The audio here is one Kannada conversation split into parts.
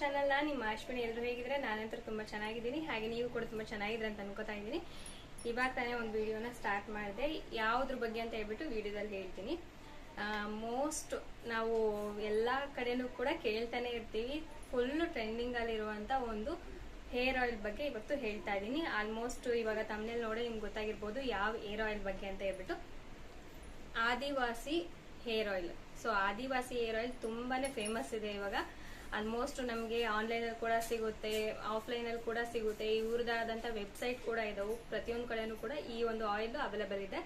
ಚಾನಲ್. ನಿಮ್ಮ ಅಶ್ವಿನಿ. ಎಲ್ಲರೂ ಹೇಗಿದ್ರೆ? ನಾನಂತೂ ತುಂಬಾ ಚೆನ್ನಾಗಿದ್ದೀನಿ, ಹಾಗೆ ನೀವು ಕೂಡ ತುಂಬಾ ಚೆನ್ನಾಗಿದ್ರೆ ಅಂತ ಅನ್ಕೋತಾ ಇದ್ದೀನಿ. ಇವಾಗ ತಾನೇ ಒಂದು ವಿಡಿಯೋನ ಸ್ಟಾರ್ಟ್ ಮಾಡಿದೆ. ಯಾವುದ್ರ ಬಗ್ಗೆ ಅಂತ ಹೇಳ್ಬಿಟ್ಟು ವಿಡಿಯೋದಲ್ಲಿ ಹೇಳ್ತೀನಿ. ಮೋಸ್ಟ್ ನಾವು ಎಲ್ಲ ಕಡೆನೂ ಕೂಡ ಕೇಳ್ತಾನೆ ಇರ್ತೀವಿ, ಫುಲ್ ಟ್ರೆಂಡಿಂಗ್ ಅಲ್ಲಿರುವಂತ ಒಂದು ಹೇರ್ ಆಯಿಲ್ ಬಗ್ಗೆ ಇವತ್ತು ಹೇಳ್ತಾ ಇದ್ದೀನಿ. ಆಲ್ಮೋಸ್ಟ್ ಇವಾಗ ತಮ್ಮನೇಲಿ ನೋಡಿ ನಿಮ್ಗೆ ಗೊತ್ತಾಗಿರ್ಬೋದು ಯಾವ ಹೇರ್ ಆಯಿಲ್ ಬಗ್ಗೆ ಅಂತ ಹೇಳ್ಬಿಟ್ಟು. ಆದಿವಾಸಿ ಹೇರ್ ಆಯಿಲ್. ಸೊ ಆದಿವಾಸಿ ಹೇರ್ ಆಯಿಲ್ ತುಂಬಾನೇ ಫೇಮಸ್ ಇದೆ ಇವಾಗ. ಆಲ್ಮೋಸ್ಟ್ ನಮಗೆ ಆನ್ಲೈನ್ ಅಲ್ಲಿ ಕೂಡ ಸಿಗುತ್ತೆ, ಆಫ್ಲೈನ್ ಅಲ್ಲಿ ಕೂಡ ಸಿಗುತ್ತೆ. ಇವ್ರದಾದಂತ ವೆಬ್ಸೈಟ್ ಕೂಡ ಇದಾವೆ, ಪ್ರತಿಯೊಂದು ಕಡೆನೂ ಕೂಡ ಈ ಒಂದು ಆಯಿಲ್ ಅವೈಲೇಬಲ್ ಇದೆ.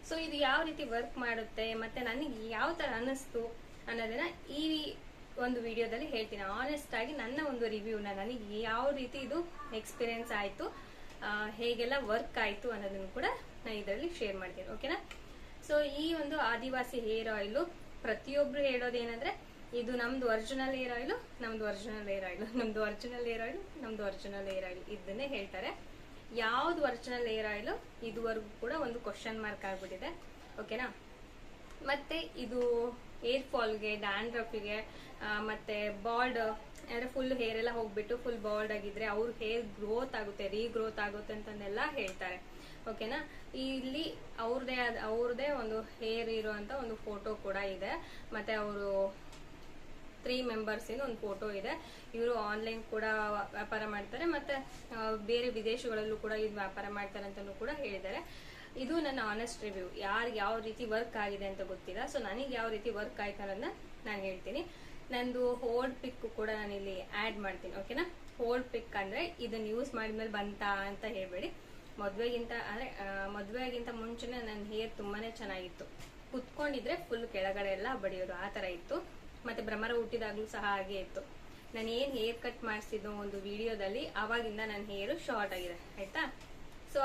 ಸೊ ಇದು ಯಾವ ರೀತಿ ವರ್ಕ್ ಮಾಡುತ್ತೆ ಮತ್ತೆ ನನಗೆ ಯಾವ ತರ ಅನಿಸ್ತು ಅನ್ನೋದನ್ನ ಈ ಒಂದು ವಿಡಿಯೋದಲ್ಲಿ ಹೇಳ್ತೀನಿ. ಆನೆಸ್ಟ್ ಆಗಿ ನನ್ನ ಒಂದು ರಿವ್ಯೂನ, ನನಗೆ ಯಾವ ರೀತಿ ಇದು ಎಕ್ಸ್ಪೀರಿಯನ್ಸ್ ಆಯ್ತು, ಹೇಗೆಲ್ಲ ವರ್ಕ್ ಆಯ್ತು ಅನ್ನೋದನ್ನು ಕೂಡ ನಾನು ಇದರಲ್ಲಿ ಶೇರ್ ಮಾಡ್ತೀನಿ. ಓಕೆನಾ? ಸೊ ಈ ಒಂದು ಆದಿವಾಸಿ ಹೇರ್ ಆಯಿಲ್ ಪ್ರತಿಯೊಬ್ರು ಹೇಳೋದೇನಂದ್ರೆ ಇದು ನಮ್ದು ಒರಿಜಿನಲ್ ಹೇರ್ ಆಯಿಲ್, ನಮ್ದು ಒರಿಜಿನಲ್ ಹೇರ್ ಆಯಿಲ್, ನಮ್ದು ಒರಿಜಿನಲ್ ಹೇರ್ ಆಯಿಲ್, ನಮ್ದು ಒರಿಜಿನಲ್ ಹೇರ್ ಆಯಿಲ್ ಇದನ್ನೇ ಹೇಳ್ತಾರೆ. ಯಾವ್ದು ಒರಿಜಿನಲ್ ಹೇರ್ ಆಯಿಲ್ ಇದುವರೆಗೂ ಕೂಡ ಒಂದು ಕ್ವಶನ್ ಮಾರ್ಕ್ ಆಗ್ಬಿಟ್ಟಿದೆ. ಓಕೆನಾ? ಮತ್ತೆ ಇದು ಹೇರ್ ಫಾಲ್ಗೆ, ಡ್ಯಾಂಡ್ರಫ್ಗೆ, ಮತ್ತೆ ಬಾಲ್ಡ್ ಅಂದ್ರೆ ಫುಲ್ ಹೇರ್ ಎಲ್ಲ ಹೋಗ್ಬಿಟ್ಟು ಫುಲ್ ಬಾಲ್ಡ್ ಆಗಿದ್ರೆ ಅವ್ರ ಹೇರ್ ಗ್ರೋತ್ ಆಗುತ್ತೆ, ರೀಗ್ರೋತ್ ಆಗುತ್ತೆ ಅಂತಂದೆಲ್ಲ ಹೇಳ್ತಾರೆ. ಓಕೆನಾ? ಇಲ್ಲಿ ಅವ್ರದೇ ಒಂದು ಹೇರ್ ಇರುವಂತ ಒಂದು ಫೋಟೋ ಕೂಡ ಇದೆ. ಮತ್ತೆ ಅವರು 3 ಮೆಂಬರ್ಸ್ ಇಂದ ಒಂದು ಫೋಟೋ ಇದೆ. ಇವರು ಆನ್ಲೈನ್ ಕೂಡ ವ್ಯಾಪಾರ ಮಾಡ್ತಾರೆ, ಮತ್ತೆ ಬೇರೆ ವಿದೇಶಗಳಲ್ಲೂ ಕೂಡ ಇದು ವ್ಯಾಪಾರ ಮಾಡ್ತಾರೆ ಅಂತಾನು ಕೂಡ ಹೇಳಿದ್ದಾರೆ. ಇದು ನನ್ನ ಆನೆಸ್ಟ್ ರಿವ್ಯೂ. ಯಾರಿಗೆ ಯಾವ ರೀತಿ ವರ್ಕ್ ಆಗಿದೆ ಅಂತ ಗೊತ್ತಿಲ್ಲ. ಸೊ ನನಗೆ ಯಾವ ರೀತಿ ವರ್ಕ್ ಆಯ್ತು ಅನ್ನೋದನ್ನ ನಾನು ಹೇಳ್ತೀನಿ. ನಂದು ಹೋಲ್ಡ್ ಪಿಕ್ ಕೂಡ ನಾನು ಇಲ್ಲಿ ಆಡ್ ಮಾಡ್ತೀನಿ. ಓಕೆನಾ? ಹೋಲ್ಡ್ ಪಿಕ್ ಅಂದ್ರೆ ಇದನ್ನ ಯೂಸ್ ಮಾಡಿದ್ಮೇಲೆ ಬಂತಾ ಅಂತ ಹೇಳ್ಬೇಡಿ. ಮದ್ವೆಗಿಂತ ಮುಂಚೆನೆ ನನ್ನ ಹೇರ್ ತುಂಬಾನೇ ಚೆನ್ನಾಗಿತ್ತು. ಕುತ್ಕೊಂಡಿದ್ರೆ ಫುಲ್ ಕೆಳಗಡೆ ಎಲ್ಲ ಬಡಿಯೋದು ಆ ತರ ಇತ್ತು. ಮತ್ತೆ ಭ್ರಮರ ಹುಟ್ಟಿದಾಗ್ಲೂ ಸಹ ಹಾಗೆ ಇತ್ತು. ನಾನು ಏನ್ ಹೇರ್ ಕಟ್ ಮಾಡಿಸಿದ್ದು ಒಂದು ವಿಡಿಯೋದಲ್ಲಿ, ಅವಾಗಿಂದ ನನ್ನ ಹೇರ್ ಶಾರ್ಟ್ ಆಗಿದೆ. ಆಯ್ತಾ? ಸೊ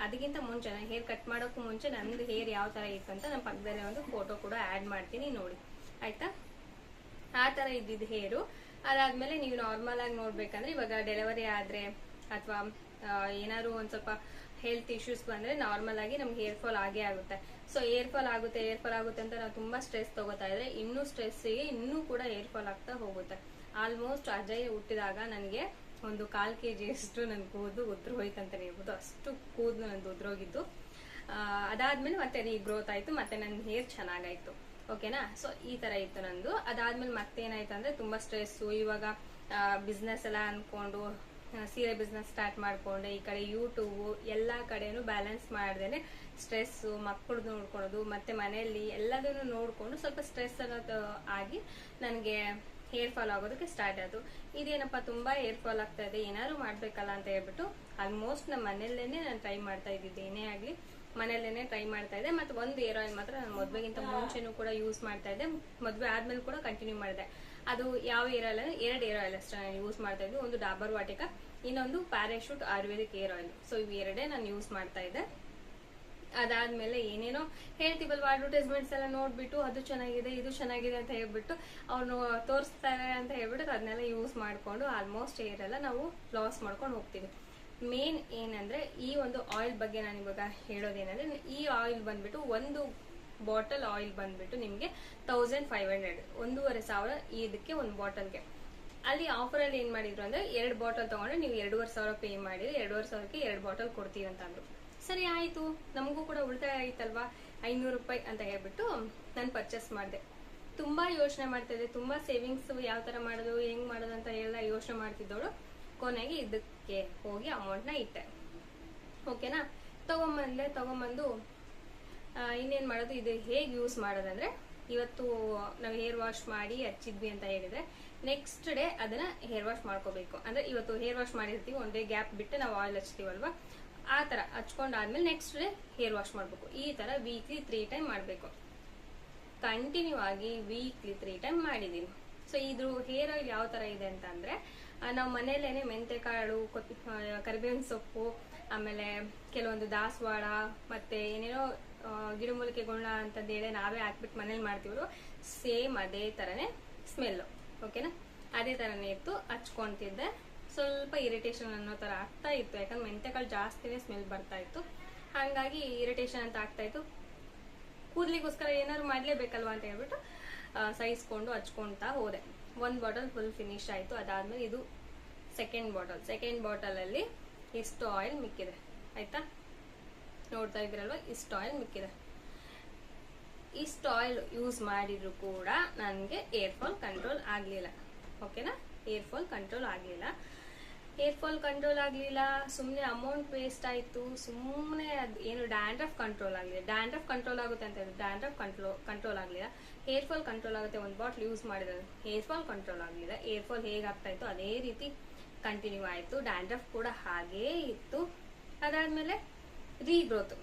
ಅದಕ್ಕಿಂತ ಮುಂಚೆ ನಾನು ಹೇರ್ ಕಟ್ ಮಾಡೋಕ್ಕೂ ಮುಂಚೆ ನಂದು ಹೇರ್ ಯಾವ ತರ ಇತ್ತು ಅಂತ ನನ್ನ ಪಕ್ಕದಲ್ಲಿ ಒಂದು ಫೋಟೋ ಕೂಡ ಆಡ್ ಮಾಡ್ತೀನಿ, ನೋಡಿ. ಆಯ್ತಾ? ಆ ತರ ಇದ್ದಿದ್ದು ಹೇರು. ಅದಾದ್ಮೇಲೆ ನೀವು ನಾರ್ಮಲ್ ಆಗಿ ನೋಡ್ಬೇಕಂದ್ರೆ ಇವಾಗ ಡೆಲಿವರಿ ಆದ್ರೆ ಅಥವಾ ಏನಾದ್ರು ಒಂದ್ ಸ್ವಲ್ಪ ಹೆಲ್ತ್ ಇಶ್ಯೂಸ್ ಬಂದ್ರೆ ನಾರ್ಮಲ್ ಆಗಿ ನಮ್ಗೆ ಹೇರ್ ಫಾಲ್ ಆಗೇ ಆಗುತ್ತೆ. ಸೊ ಹೇರ್ ಫಾಲ್ ಆಗುತ್ತೆ ಅಂತ ನಾವು ತುಂಬಾ ಸ್ಟ್ರೆಸ್ ತಗೋತಾ ಇದ್ರೆ ಇನ್ನೂ ಸ್ಟ್ರೆಸ್ಸಿಗೆ ಇನ್ನೂ ಕೂಡ ಹೇರ್ ಫಾಲ್ ಆಗ್ತಾ ಹೋಗುತ್ತೆ. ಆಲ್ಮೋಸ್ಟ್ ಅಜಯ್ ಹುಟ್ಟಿದಾಗ ನನಗೆ ಒಂದು 1/4 kg ಅಷ್ಟು ನನ್ ಕೂದಲು ಉದ್ರೋಯ್ತಂತಾನೆ ಹೇಳ್ಬೋದು. ಅಷ್ಟು ಕೂದಲು ನಂದು ಉದ್ರೋಗಿದ್ದು. ಅದಾದ್ಮೇಲೆ ಮತ್ತೆ ರೀಗ್ರೋತ್ ಆಯ್ತು, ಮತ್ತೆ ನನ್ನ ಹೇರ್ ಚೆನ್ನಾಗಾಯ್ತು. ಓಕೆನಾ? ಸೊ ಈ ತರ ಇತ್ತು ನಂದು. ಅದಾದ್ಮೇಲೆ ಮತ್ತೆ ಏನಾಯ್ತು ಅಂದ್ರೆ ತುಂಬಾ ಸ್ಟ್ರೆಸ್ಸು. ಇವಾಗ ಬಿಸ್ನೆಸ್ ಎಲ್ಲ ಅನ್ಕೊಂಡು ಸೀರೆ ಬಿಸ್ನೆಸ್ ಸ್ಟಾರ್ಟ್ ಮಾಡ್ಕೊಂಡೆ, ಈ ಕಡೆ ಯೂಟ್ಯೂಬ್ ಎಲ್ಲಾ ಕಡೆನೂ ಬ್ಯಾಲೆನ್ಸ್ ಮಾಡ್ದೇನೆ ಸ್ಟ್ರೆಸ್ಸು, ಮಕ್ಕಳದ್ದು ನೋಡ್ಕೊಳೋದು, ಮತ್ತೆ ಮನೆಯಲ್ಲಿ ಎಲ್ಲದನ್ನು ನೋಡ್ಕೊಂಡು ಸ್ವಲ್ಪ ಸ್ಟ್ರೆಸ್ ಅನ್ನೋದು ಆಗಿ ನನಗೆ ಹೇರ್ ಫಾಲ್ ಆಗೋದಕ್ಕೆ ಸ್ಟಾರ್ಟ್ ಆಯ್ತು. ಇದೇನಪ್ಪ ತುಂಬಾ ಹೇರ್ ಫಾಲ್ ಆಗ್ತಾ ಇದೆ, ಏನಾದ್ರು ಮಾಡ್ಬೇಕಲ್ಲ ಅಂತ ಹೇಳ್ಬಿಟ್ಟು ಆಲ್ಮೋಸ್ಟ್ ನಮ್ಮ ಮನೆಯಲ್ಲೇನೆ ನಾನು ಟ್ರೈ ಮಾಡ್ತಾ ಇದ್ದಿದ್ದೆ. ಏನೇ ಆಗ್ಲಿ ಮನೆಯಲ್ಲೇನೆ ಟ್ರೈ ಮಾಡ್ತಾ ಇದ್ದೆ. ಮತ್ತೆ ಒಂದು ಹೇರ್ ಆಯಿಲ್ ಮಾತ್ರ ನಾನು ಮದ್ವೆಗಿಂತ ಮುಂಚೆನೂ ಕೂಡ ಯೂಸ್ ಮಾಡ್ತಾ ಇದ್ದೆ, ಮದ್ವೆ ಆದ್ಮೇಲೆ ಕೂಡ ಕಂಟಿನ್ಯೂ ಮಾಡಿದೆ. ಅದು ಯಾವ ಹೇರ್ ಆಯಿಲ್ ಅಂದ್ರೆ 2 ಹೇರ್ ಆಯಿಲ್ ಅಷ್ಟೇ ನಾನು ಯೂಸ್ ಮಾಡ್ತಾ ಇದ್ದೆ. ಒಂದು ಡಾಬರ್ ವಾಟಿಕ, ಇನ್ನೊಂದು parachute Ayurvedic hair oil. So ಇವು 2 ನಾನು ಯೂಸ್ ಮಾಡ್ತಾ ಇದ್ದೆ. ಅದಾದ್ಮೇಲೆ ಏನೇನೋ ಹೇಳ್ತೀವಲ್ವಾ, ಅಡ್ವರ್ಟೈಸ್ಮೆಂಟ್ಸ್ ಎಲ್ಲ ನೋಡ್ಬಿಟ್ಟು ಅದು ಚೆನ್ನಾಗಿದೆ ಇದು ಚೆನ್ನಾಗಿದೆ ಅಂತ ಹೇಳ್ಬಿಟ್ಟು ಅವ್ನು ತೋರಿಸ್ತಾರೆ ಅಂತ ಹೇಳ್ಬಿಟ್ಟು ಅದನ್ನೆಲ್ಲ ಯೂಸ್ ಮಾಡ್ಕೊಂಡು ಆಲ್ಮೋಸ್ಟ್ ಹೇರ್ ಎಲ್ಲ ನಾವು ಲಾಸ್ ಮಾಡ್ಕೊಂಡು ಹೋಗ್ತೀವಿ. ಮೇನ್ ಏನಂದ್ರೆ ಈ ಒಂದು ಆಯಿಲ್ ಬಗ್ಗೆ ನಾನು ಇವಾಗ ಹೇಳೋದೇನಂದ್ರೆ, ಈ ಆಯಿಲ್ ಬಂದ್ಬಿಟ್ಟು ಒಂದು ಬಾಟಲ್ ಆಯಿಲ್ ಬಂದ್ಬಿಟ್ಟು ನಿಮ್ಗೆ 1500, 1500 ಇದಕ್ಕೆ ಒಂದು ಬಾಟಲ್ಗೆ. ಅಲ್ಲಿ ಆಫರ್ ಅಲ್ಲಿ ಏನ್ ಮಾಡಿದ್ರು ಅಂದ್ರೆ 2 ಬಾಟಲ್ ತಗೊಂಡ್ರೆ ನೀವು 2500 ಪೇ ಮಾಡಿದ್ರೆ 2500ಕ್ಕೆ 2 ಬಾಟಲ್ ಕೊಡ್ತೀವಿ ಅಂತ ಅಂದ್ರು. ಸರಿ ಆಯ್ತು, ನಮಗೂ ಕೂಡ ಉಳಿತಾಯ ಆಯ್ತಲ್ವಾ, 500 ರೂಪಾಯಿ ಅಂತ ಹೇಳ್ಬಿಟ್ಟು ನಾನು ಪರ್ಚೇಸ್ ಮಾಡಿದೆ. ತುಂಬಾ ಯೋಚನೆ ಮಾಡ್ತಾ ಇದ್ದೆ, ತುಂಬಾ ಸೇವಿಂಗ್ಸ್ ಯಾವ ತರ ಮಾಡೋದು, ಹೆಂಗ್ ಮಾಡೋದು ಅಂತ ಎಲ್ಲ ಯೋಚನೆ ಮಾಡ್ತಿದ್ದವಳು ಕೊನೆಗೆ ಇದಕ್ಕೆ ಹೋಗಿ ಅಮೌಂಟ್ ನ ಇಟ್ಟೆ. ಓಕೆನಾ? ತಗೊಂಬಂದು ಇನ್ನೇನ್ ಮಾಡೋದು, ಇದು ಹೇಗೆ ಯೂಸ್ ಮಾಡೋದಂದ್ರೆ, ಇವತ್ತು ನಾವು ಹೇರ್ ವಾಶ್ ಮಾಡಿ ಹಚ್ಚಿದ್ವಿ ಅಂತ ಹೇಳಿದ್ರೆ ನೆಕ್ಸ್ಟ್ ಡೇ ಅದನ್ನ ಹೇರ್ ವಾಶ್ ಮಾಡ್ಕೋಬೇಕು. ಅಂದ್ರೆ ಇವತ್ತು ಹೇರ್ ವಾಶ್ ಮಾಡಿರ್ತೀವಿ, ಒಂದೇ ಗ್ಯಾಪ್ ಬಿಟ್ಟು ನಾವು ಆಯಿಲ್ ಹಚ್ತೀವಲ್ವಾ, ಆ ತರ ಹಚ್ಕೊಂಡಾದ್ಮೇಲೆ ನೆಕ್ಸ್ಟ್ ಡೇ ಹೇರ್ ವಾಶ್ ಮಾಡ್ಬೇಕು. ಈ ತರ ವೀಕ್ಲಿ 3 ಟೈಮ್ ಮಾಡ್ಬೇಕು. ಕಂಟಿನ್ಯೂ ಆಗಿ ವೀಕ್ಲಿ 3 ಟೈಮ್ ಮಾಡಿದೀನಿ. ಸೊ ಇದು ಹೇರ್ ಆಯಿಲ್ ಯಾವ ತರ ಇದೆ ಅಂತ ಅಂದ್ರೆ, ನಾವು ಮನೆಯಲ್ಲೇನೆ ಮೆಂತೆಕಾಳು, ಕರಿಬೇವಿನ ಸೊಪ್ಪು, ಆಮೇಲೆ ಕೆಲವೊಂದು ದಾಸವಾಳ, ಮತ್ತೆ ಏನೇನೋ ಗಿಡಮೂಲಿಕೆಗಳನ್ನ ಅಂತಂದೇಳಿ ನಾವೇ ಹಾಕ್ಬಿಟ್ಟು ಮನೇಲಿ ಮಾಡ್ತೀವಿ. ಸೇಮ್ ಅದೇ ತರನೇ ಸ್ಮೆಲ್. ಓಕೆನಾ? ಅದೇ ತರನೇ ಇತ್ತು, ಹಚ್ಕೊಂತಿದ್ದೆ. ಸ್ವಲ್ಪ ಇರಿಟೇಷನ್ ಅನ್ನೋ ತರ ಆಗ್ತಾ ಇತ್ತು, ಯಾಕಂದ್ರೆ ಮೆಂತೆಕಾಳು ಜಾಸ್ತಿನೇ ಸ್ಮೆಲ್ ಬರ್ತಾ ಇತ್ತು. ಹಾಗಾಗಿ ಇರಿಟೇಷನ್ ಅಂತ ಆಗ್ತಾ ಇತ್ತು. ಕೂದ್ಲಿಗೋಸ್ಕರ ಏನಾದ್ರು ಮಾಡ್ಲೇಬೇಕಲ್ವಾ ಅಂತ ಹೇಳ್ಬಿಟ್ಟು ಸಹಿಸ್ಕೊಂಡು ಹಚ್ಕೊಂತಾ ಹೋದೆ. ಒಂದು ಬಾಟಲ್ ಫುಲ್ ಫಿನಿಶ್ ಆಯಿತು. ಅದಾದಮೇಲೆ ಇದು ಸೆಕೆಂಡ್ ಬಾಟಲಲ್ಲಿ ಇಷ್ಟು ಆಯಿಲ್ ಮಿಕ್ಕಿದೆ ಆಯಿತಾ, ನೋಡ್ತಾ ಇದ್ದೀರಲ್ವ, ಇಷ್ಟು ಆಯಿಲ್ ಮಿಕ್ಕಿದೆ. ಇಷ್ಟು ಆಯಿಲ್ ಯೂಸ್ ಮಾಡಿದ್ರು ಕೂಡ ನನಗೆ ಏರ್ ಫಾಲ್ ಕಂಟ್ರೋಲ್ ಆಗಲಿಲ್ಲ. ಓಕೆನಾ, ಏರ್ ಫಾಲ್ ಕಂಟ್ರೋಲ್ ಆಗಲಿಲ್ಲ. ಸುಮ್ಮನೆ ಅಮೌಂಟ್ ವೇಸ್ಟ್ ಆಯಿತು. ಸುಮ್ಮನೆ ಅದು ಏನು ಡ್ಯಾಂಡ್ರಫ್ ಕಂಟ್ರೋಲ್ ಆಗಲಿಲ್ಲ. ಡ್ಯಾಂಡ್ರಫ್ ಕಂಟ್ರೋಲ್ ಆಗುತ್ತೆ ಅಂತ ಹೇಳಿದ್ರು, ಡ್ಯಾಂಡ್ರಫ್ ಕಂಟ್ರೋಲ್ ಆಗಲಿಲ್ಲ. ಹೇರ್ ಫಾಲ್ ಕಂಟ್ರೋಲ್ ಆಗುತ್ತೆ, ಒಂದು ಬಾಟ್ಲ್ ಯೂಸ್ ಮಾಡಿದ್ರೆ ಹೇರ್ ಫಾಲ್ ಕಂಟ್ರೋಲ್ ಆಗಲಿಲ್ಲ. ಏರ್ ಫಾಲ್ ಹೇಗಾಗ್ತಾ ಇತ್ತು ಅದೇ ರೀತಿ ಕಂಟಿನ್ಯೂ ಆಯಿತು. ಡ್ಯಾಂಡ್ರಫ್ ಕೂಡ ಹಾಗೇ ಇತ್ತು. ಅದಾದಮೇಲೆ ರೀಗ್ರೋತ್,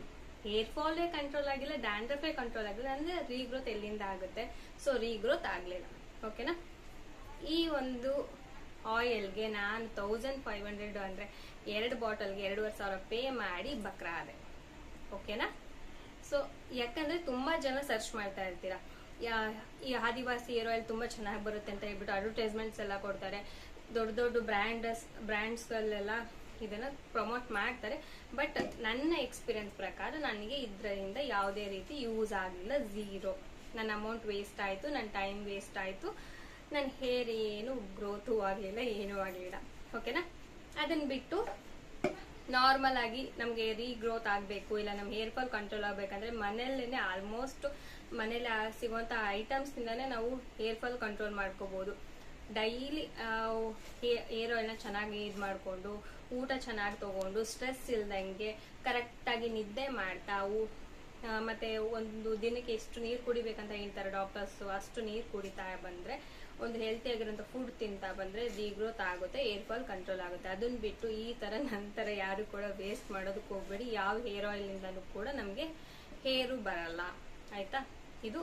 ಹೇರ್ ಫಾಲೇ ಕಂಟ್ರೋಲ್ ಆಗಿಲ್ಲ, ಡ್ಯಾಂಡ್ರಫೇ ಕಂಟ್ರೋಲ್ ಆಗಿಲ್ಲ ಅಂದರೆ ರೀಗ್ರೋತ್ ಎಲ್ಲಿಂದ ಆಗುತ್ತೆ? ಸೊ ರೀಗ್ರೋತ್ ಆಗಲಿಲ್ಲ. ಓಕೆನಾ, ಈ ಒಂದು ಆಯಿಲ್ಗೆ ನಾನು 1500 ಅಂದರೆ 2 ಬಾಟಲ್ಗೆ 2500 ಪೇ ಮಾಡಿ ಬಕ್ರಾ ಆದೆ. ಓಕೆನಾ, ಸೊ ಯಾಕಂದರೆ ತುಂಬ ಜನ ಸರ್ಚ್ ಮಾಡ್ತಾ ಇರ್ತೀರಾ, ಈ ಆದಿವಾಸಿ ಏರ್ ಆಯಿಲ್ ತುಂಬ ಚೆನ್ನಾಗಿ ಬರುತ್ತೆ ಅಂತ ಹೇಳ್ಬಿಟ್ಟು ಅಡ್ವರ್ಟೈಸ್ಮೆಂಟ್ಸ್ ಎಲ್ಲ ಕೊಡ್ತಾರೆ. ದೊಡ್ಡ ಬ್ರ್ಯಾಂಡ್ಸ್ಗಳೆಲ್ಲ ಇದನ್ನು ಪ್ರಮೋಟ್ ಮಾಡ್ತಾರೆ. ಬಟ್ ನನ್ನ ಎಕ್ಸ್ಪೀರಿಯನ್ಸ್ ಪ್ರಕಾರ ನನಗೆ ಇದರಿಂದ ಯಾವುದೇ ರೀತಿ ಯೂಸ್ ಆಗಲಿಲ್ಲ. ಝೀರೋ. ನನ್ನ ಅಮೌಂಟ್ ವೇಸ್ಟ್ ಆಯಿತು, ನನ್ನ ಟೈಮ್ ವೇಸ್ಟ್ ಆಯಿತು, ನನ್ನ ಹೇರ್ ಏನು ಗ್ರೋತು ಆಗಲಿಲ್ಲ, ಏನೂ ಆಗಲಿಲ್ಲ. ಓಕೆನಾ, ಅದನ್ನು ಬಿಟ್ಟು ನಾರ್ಮಲ್ ಆಗಿ ನಮಗೆ ರೀಗ್ರೋತ್ ಆಗಬೇಕು, ಇಲ್ಲ ನಮ್ಮ ಹೇರ್ ಫಾಲ್ ಕಂಟ್ರೋಲ್ ಆಗಬೇಕಂದ್ರೆ ಮನೆಯಲ್ಲೇ ಆಲ್ಮೋಸ್ಟ್ ಮನೇಲಿ ಸಿಗುವಂಥ ಐಟಮ್ಸ್ನಿಂದನೇ ನಾವು ಹೇರ್ ಫಾಲ್ ಕಂಟ್ರೋಲ್ ಮಾಡ್ಕೋಬೋದು. ಡೈಲಿ ಹೇರ್ ಆಯಿಲ್ನ ಚೆನ್ನಾಗಿ ಇದು ಮಾಡಿಕೊಂಡು, ಊಟ ಚೆನ್ನಾಗಿ ತಗೊಂಡು, ಸ್ಟ್ರೆಸ್ ಇಲ್ದಂಗೆ ಕರೆಕ್ಟಾಗಿ ನಿದ್ದೆ ಮಾಡ್ತಾ, ಮತ್ತೆ ಒಂದು ದಿನಕ್ಕೆ ಎಷ್ಟು ನೀರು ಕುಡಿಬೇಕಂತ ಹೇಳ್ತಾರೆ ಡಾಕ್ಟರ್ಸು, ಅಷ್ಟು ನೀರು ಕುಡಿತಾ ಬಂದರೆ, ಒಂದು ಹೆಲ್ತಿ ಆಗಿರೋಂಥ ಫುಡ್ ತಿಂತಾ ಬಂದರೆ ರೀಗ್ರೋತ್ ಆಗುತ್ತೆ, ಹೇರ್ ಫಾಲ್ ಕಂಟ್ರೋಲ್ ಆಗುತ್ತೆ. ಅದನ್ನ ಬಿಟ್ಟು ಈ ಥರ ನಂತರ ಯಾರು ಕೂಡ ವೇಸ್ಟ್ ಮಾಡೋದಕ್ಕೆ ಹೋಗ್ಬೇಡಿ. ಯಾವ ಹೇರ್ ಆಯಿಲ್ನಿಂದನೂ ಕೂಡ ನಮಗೆ ಹೇರು ಬರಲ್ಲ ಆಯಿತಾ. ಇದು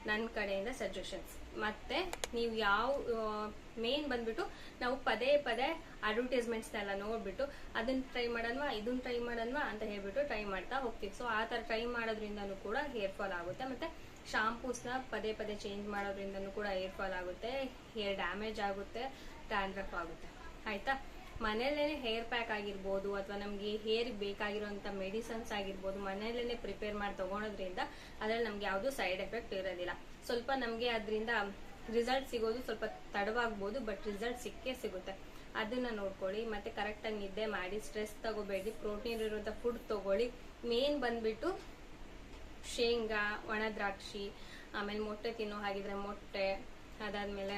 ನನ್ನ ಕಡೆಯಿಂದ ಸಜೆಷನ್ಸ್. ಮತ್ತೆ ನೀವು ಮೇನ್ ಬಂದ್ಬಿಟ್ಟು ನಾವು ಪದೇ ಅಡ್ವರ್ಟೈಸ್ಮೆಂಟ್ಸ್ನೆಲ್ಲ ನೋಡ್ಬಿಟ್ಟು ಅದನ್ನ ಟ್ರೈ ಮಾಡೋಣವಾ, ಇದನ್ನ ಟ್ರೈ ಮಾಡೋಣವಾ ಅಂತ ಹೇಳ್ಬಿಟ್ಟು ಟ್ರೈ ಮಾಡ್ತಾ ಹೋಗ್ತೀವಿ. ಸೊ ಆ ಥರ ಟ್ರೈ ಮಾಡೋದ್ರಿಂದನೂ ಕೂಡ ಹೇರ್ ಫಾಲ್ ಆಗುತ್ತೆ. ಮತ್ತೆ ಶಾಂಪೂಸ್ನ ಪದೇ ಚೇಂಜ್ ಮಾಡೋದ್ರಿಂದನೂ ಕೂಡ ಹೇರ್ ಫಾಲ್ ಆಗುತ್ತೆ, ಹೇರ್ ಡ್ಯಾಮೇಜ್ ಆಗುತ್ತೆ, ಡ್ಯಾಂಡ್ರಫ್ ಆಗುತ್ತೆ ಆಯ್ತಾ. ಮನೆಯಲ್ಲೇ ಹೇರ್ ಪ್ಯಾಕ್ ಆಗಿರ್ಬೋದು ಅಥವಾ ನಮಗೆ ಹೇರ್ ಬೇಕಾಗಿರೋಂಥ ಮೆಡಿಸನ್ಸ್ ಆಗಿರ್ಬೋದು ಮನೆಯಲ್ಲೇ ಪ್ರಿಪೇರ್ ಮಾಡಿ ತಗೊಳೋದ್ರಿಂದ ಅದ್ರಲ್ಲಿ ನಮ್ಗೆ ಯಾವುದು ಸೈಡ್ ಎಫೆಕ್ಟ್ ಇರೋದಿಲ್ಲ. ಸ್ವಲ್ಪ ನಮಗೆ ಅದರಿಂದ ರಿಸಲ್ಟ್ ಸಿಗೋದು ಸ್ವಲ್ಪ ತಡವಾಗ್ಬೋದು, ಬಟ್ ರಿಸಲ್ಟ್ ಸಿಕ್ಕೇ ಸಿಗುತ್ತೆ. ಅದನ್ನ ನೋಡ್ಕೊಳ್ಳಿ. ಮತ್ತೆ ಕರೆಕ್ಟಾಗಿ ನಿದ್ದೆ ಮಾಡಿ, ಸ್ಟ್ರೆಸ್ ತಗೋಬೇಡಿ, ಪ್ರೋಟೀನ್ ಇರುವಂಥ ಫುಡ್ ತಗೊಳ್ಳಿ. ಮೇನ್ ಬಂದ್ಬಿಟ್ಟು ಶೇಂಗಾ, ಒಣ ದ್ರಾಕ್ಷಿ, ಆಮೇಲೆ ಮೊಟ್ಟೆ ತಿನ್ನೋ ಹಾಗಿದ್ರೆ ಮೊಟ್ಟೆ, ಅದಾದ್ಮೇಲೆ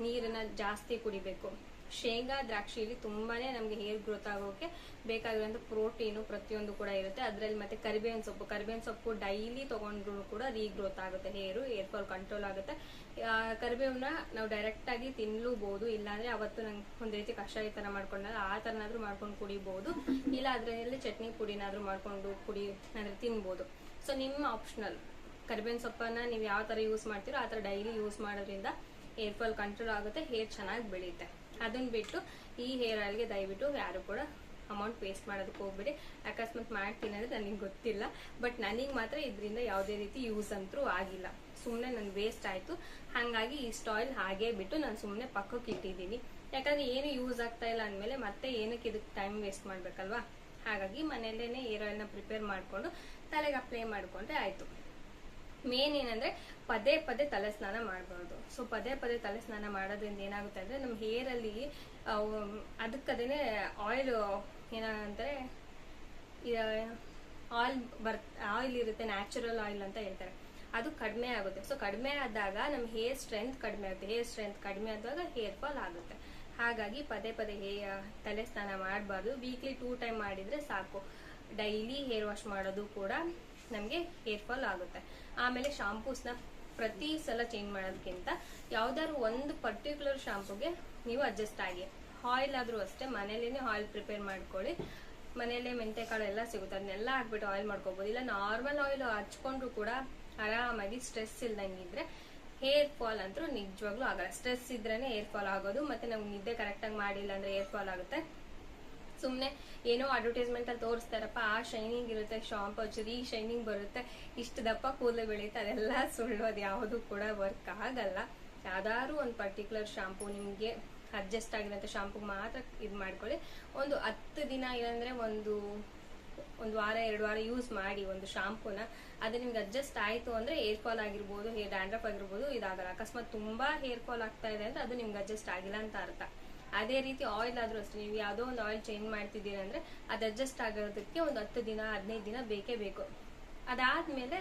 ನೀರನ್ನ ಜಾಸ್ತಿ ಕುಡಿಬೇಕು. ಶೇಂಗಾ, ದ್ರಾಕ್ಷಿಲಿ ತುಂಬಾನೇ ನಮಗೆ ಹೇರ್ ಗ್ರೋತ್ ಆಗೋಕೆ ಬೇಕಾಗಿರುವಂಥ ಪ್ರೋಟೀನು ಪ್ರತಿಯೊಂದು ಕೂಡ ಇರುತ್ತೆ. ಅದರಲ್ಲಿ ಮತ್ತೆ ಕರಿಬೇವಿನ ಸೊಪ್ಪು ಡೈಲಿ ತಗೊಂಡ್ರು ಕೂಡ ರೀಗ್ರೋತ್ ಆಗುತ್ತೆ, ಹೇರ್ ಫಾಲ್ ಕಂಟ್ರೋಲ್ ಆಗುತ್ತೆ. ಕರಿಬೇವನ್ನ ನಾವು ಡೈರೆಕ್ಟ್ ಆಗಿ ತಿನ್ಲೂಬಹುದು, ಇಲ್ಲಾಂದ್ರೆ ಅವತ್ತು ನಂಗೆ ಒಂದ್ ರೀತಿ ಕಷಾಯ ತರ ಮಾಡ್ಕೊಂಡಾಗ ಆ ತರನಾದ್ರೂ ಮಾಡ್ಕೊಂಡು ಕುಡಿಬಹುದು, ಇಲ್ಲ ಅದರಲ್ಲಿ ಚಟ್ನಿ ಪುಡಿನಾದ್ರೂ ಮಾಡ್ಕೊಂಡು ಅಂದ್ರೆ ತಿನ್ಬಹುದು. ಸೊ ನಿಮ್ಮ ಆಪ್ಷನಲ್. ಕರಿಬೇವಿನ ಸೊಪ್ಪನ್ನ ನೀವು ಯಾವ ತರ ಯೂಸ್ ಮಾಡ್ತೀರೋ ಆ ತರ ಡೈಲಿ ಯೂಸ್ ಮಾಡೋದ್ರಿಂದ ಹೇರ್ ಫಾಲ್ ಕಂಟ್ರೋಲ್ ಆಗುತ್ತೆ, ಹೇರ್ ಚೆನ್ನಾಗಿ ಬೆಳೆಯುತ್ತೆ. ಅದನ್ನ ಬಿಟ್ಟು ಈ ಹೇರ್ ಆಯಿಲ್ಗೆ ದಯವಿಟ್ಟು ಯಾರು ಕೂಡ ಅಮೌಂಟ್ ವೇಸ್ಟ್ ಮಾಡೋದಕ್ಕೆ ಹೋಗ್ಬೇಡಿ. ಅಕಸ್ಮಾತ್ ಮಾಡ್ತೀನಿ ಅಂದ್ರೆ ನನಗೆ ಗೊತ್ತಿಲ್ಲ, ಬಟ್ ನನಗೆ ಮಾತ್ರ ಇದರಿಂದ ಯಾವುದೇ ರೀತಿ ಯೂಸ್ ಅಂತೂ ಆಗಿಲ್ಲ. ಸುಮ್ಮನೆ ನನ್ಗೆ ವೇಸ್ಟ್ ಆಯಿತು. ಹಾಗಾಗಿ ಇಷ್ಟು ಆಯಿಲ್ ಹಾಗೆ ಬಿಟ್ಟು ನಾನು ಸುಮ್ಮನೆ ಪಕ್ಕಕ್ಕೆ ಇಟ್ಟಿದ್ದೀನಿ. ಯಾಕಂದ್ರೆ ಏನು ಯೂಸ್ ಆಗ್ತಾ ಇಲ್ಲ ಅಂದಮೇಲೆ ಮತ್ತೆ ಏನಕ್ಕೆ ಇದಕ್ಕೆ ಟೈಮ್ ವೇಸ್ಟ್ ಮಾಡ್ಬೇಕಲ್ವಾ. ಹಾಗಾಗಿ ಮನೆಯಲ್ಲೇನೆ ಹೇರ್ ಆಯಿಲ್ನ ಪ್ರಿಪೇರ್ ಮಾಡಿಕೊಂಡು ತಲೆಗೆ ಅಪ್ಲೈ ಮಾಡಿಕೊಂಡ್ರೆ ಆಯಿತು. ಮೇನ್ ಏನಂದ್ರೆ ಪದೇ ತಲೆ ಸ್ನಾನ ಮಾಡಬಾರ್ದು. ಸೊ ಪದೇ ತಲೆ ಸ್ನಾನ ಮಾಡೋದ್ರಿಂದ ಏನಾಗುತ್ತೆ ಅಂದ್ರೆ ನಮ್ಮ ಹೇರ್ ಅಲ್ಲಿ ಅದಕ್ಕದೇನೆ ಆಯಿಲ್ ಏನಂತಾರೆ ಆಯಿಲ್ ಇರುತ್ತೆ, ನ್ಯಾಚುರಲ್ ಆಯಿಲ್ ಅಂತ ಹೇಳ್ತಾರೆ, ಅದು ಕಡಿಮೆ ಆಗುತ್ತೆ. ಸೊ ಕಡಿಮೆ ಆದಾಗ ನಮ್ಮ ಹೇರ್ ಸ್ಟ್ರೆಂತ್ ಕಡಿಮೆ ಆಗುತ್ತೆ. ಹೇರ್ ಸ್ಟ್ರೆಂತ್ ಕಡಿಮೆ ಆದಾಗ ಹೇರ್ ಫಾಲ್ ಆಗುತ್ತೆ. ಹಾಗಾಗಿ ಪದೇ ತಲೆ ಸ್ನಾನ ಮಾಡಬಾರ್ದು. ವೀಕ್ಲಿ 2 ಟೈಮ್ ಮಾಡಿದ್ರೆ ಸಾಕು. ಡೈಲಿ ಹೇರ್ ವಾಶ್ ಮಾಡೋದು ಕೂಡ ನಮಗೆ ಹೇರ್ ಫಾಲ್ ಆಗುತ್ತೆ. ಆಮೇಲೆ ಶಾಂಪೂಸ್ನ ಪ್ರತಿ ಸಲ ಚೇಂಜ್ ಮಾಡೋದಕ್ಕಿಂತ ಯಾವ್ದಾದ್ರು ಒಂದು ಪರ್ಟಿಕ್ಯುಲರ್ ಶಾಂಪೂಗೆ ನೀವು ಅಡ್ಜಸ್ಟ್ ಆಗಿ. ಆಯಿಲ್ ಆದ್ರೂ ಅಷ್ಟೇ ಮನೇಲೇನೆ ಆಯಿಲ್ ಪ್ರಿಪೇರ್ ಮಾಡ್ಕೊಳ್ಳಿ. ಮನೆಯಲ್ಲೇ ಮೆಂತೆಕಾಳು ಎಲ್ಲ ಸಿಗುತ್ತೆ, ಅದನ್ನೆಲ್ಲ ಹಾಕ್ಬಿಟ್ಟು ಆಯಿಲ್ ಮಾಡ್ಕೋಬಹುದು. ಇಲ್ಲ ನಾರ್ಮಲ್ ಆಯಿಲ್ ಹಚ್ಕೊಂಡ್ರು ಕೂಡ ಆರಾಮಾಗಿ ಸ್ಟ್ರೆಸ್ ಇಲ್ದಂಗಿದ್ರೆ ಹೇರ್ ಫಾಲ್ ಅಂತೂ ನಿಜವಾಗ್ಲೂ ಆಗಲ್ಲ. ಸ್ಟ್ರೆಸ್ ಇದ್ರೇನೆ ಹೇರ್ ಫಾಲ್ ಆಗೋದು. ಮತ್ತೆ ನಮ್ಗೆ ನಿದ್ದೆ ಕರೆಕ್ಟಾಗಿ ಮಾಡಿಲ್ಲ ಅಂದ್ರೆ ಹೇರ್ ಫಾಲ್ ಆಗುತ್ತೆ. ಸುಮ್ಮನೆ ಏನೋ ಅಡ್ವರ್ಟೈಸ್ಮೆಂಟ್ ಅಲ್ಲಿ ತೋರಿಸ್ತಾರಪ್ಪ, ಆ ಶೈನಿಂಗ್ ಇರುತ್ತೆ, ಶಾಂಪು ಹಚ್ಚಿದ್ರೆ ಈ ಶೈನಿಂಗ್ ಬರುತ್ತೆ, ಇಷ್ಟು ದಪ್ಪ ಕೂದಲು ಬೆಳೆಯುತ್ತೆ, ಅದೆಲ್ಲ ಸುಳ್ಳು. ಅದು ಯಾವುದು ಕೂಡ ವರ್ಕ್ ಆಗಲ್ಲ. ಯಾವ್ದಾದ್ರು ಒಂದು ಪರ್ಟಿಕ್ಯುಲರ್ ಶಾಂಪು ನಿಮ್ಗೆ ಅಡ್ಜಸ್ಟ್ ಆಗಿರೋಂಥ ಶಾಂಪು ಮಾತ್ರ ಇದು ಮಾಡ್ಕೊಳ್ಳಿ. ಒಂದು 10 ದಿನ ಇಲ್ಲಾಂದ್ರೆ ಒಂದು ಒಂದು ವಾರ 2 ವಾರ ಯೂಸ್ ಮಾಡಿ ಒಂದು ಶಾಂಪೂನ, ಅದು ನಿಮ್ಗೆ ಅಡ್ಜಸ್ಟ್ ಆಯ್ತು ಅಂದ್ರೆ ಹೇರ್ ಫಾಲ್ ಆಗಿರ್ಬೋದು, ಹೇರ್ ಡ್ಯಾಂಡ್ರಫ್ ಆಗಿರ್ಬೋದು ಇದಾಗಲ್ಲ. ಅಕಸ್ಮಾತ್ ತುಂಬಾ ಹೇರ್ ಫಾಲ್ ಆಗ್ತಾ ಇದೆ ಅಂದ್ರೆ ಅದು ನಿಮ್ಗೆ ಅಡ್ಜಸ್ಟ್ ಆಗಿಲ್ಲ ಅಂತ ಅರ್ಥ. ಅದೇ ರೀತಿ ಆಯಿಲ್ ಆದ್ರೂ ಅಷ್ಟೇ, ನೀವು ಯಾವುದೋ ಒಂದು ಆಯಿಲ್ ಚೇಂಜ್ ಮಾಡ್ತಿದ್ದೀರಿ ಅಂದ್ರೆ ಅದು ಅಡ್ಜಸ್ಟ್ ಆಗೋದಕ್ಕೆ ಒಂದು 10 ದಿನ 15 ದಿನ ಬೇಕೇ ಬೇಕು. ಅದಾದ್ಮೇಲೆ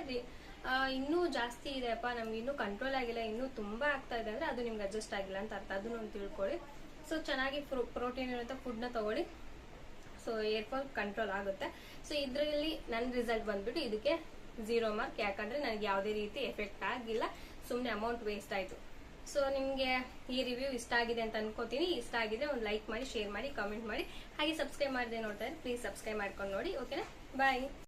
ಇನ್ನೂ ಜಾಸ್ತಿ ಇದೆಯಪ್ಪ, ನಮ್ಗೆ ಇನ್ನೂ ಕಂಟ್ರೋಲ್ ಆಗಿಲ್ಲ, ಇನ್ನೂ ತುಂಬಾ ಆಗ್ತಾ ಇದೆ ಅಂದ್ರೆ ಅದು ನಿಮ್ಗೆ ಅಡ್ಜಸ್ಟ್ ಆಗಿಲ್ಲ ಅಂತ ಅರ್ಥ. ಅದನ್ನ ಒಂದು ತಿಳ್ಕೊಳ್ಳಿ. ಸೊ ಚೆನ್ನಾಗಿ ಪ್ರೋಟೀನ್ ಇರುವಂತ ಫುಡ್ ನ ತಗೊಳ್ಳಿ. ಸೊ ಹೇರ್ ಫಾಲ್ ಕಂಟ್ರೋಲ್ ಆಗುತ್ತೆ. ಸೊ ಇದರಲ್ಲಿ ನನ್ನ ರಿಸಲ್ಟ್ ಬಂದ್ಬಿಟ್ಟು ಇದಕ್ಕೆ 0 ಮಾರ್ಕ್. ಯಾಕಂದ್ರೆ ನನಗೆ ಯಾವುದೇ ರೀತಿ ಎಫೆಕ್ಟ್ ಆಗಿಲ್ಲ, ಸುಮ್ಮನೆ ಅಮೌಂಟ್ ವೇಸ್ಟ್ ಆಯ್ತು. ಸೊ ನಿಮ್ಗೆ ಈ ರಿವ್ಯೂ ಇಷ್ಟ ಆಗಿದೆ ಅಂತ ಅನ್ಕೋತೀನಿ. ಇಷ್ಟ ಆಗಿದ್ರೆ ಒಂದು ಲೈಕ್ ಮಾಡಿ, ಶೇರ್ ಮಾಡಿ, ಕಾಮೆಂಟ್ ಮಾಡಿ, ಹಾಗೆ ಸಬ್ಸ್ಕ್ರೈಬ್ ಮಾಡದೆ ನೋಡ್ತಾ ಇದ್ರೆ ಪ್ಲೀಸ್ ಸಬ್ಸ್ಕ್ರೈಬ್ ಮಾಡ್ಕೊಂಡು ನೋಡಿ. ಓಕೆನಾ? ಬಾಯ್.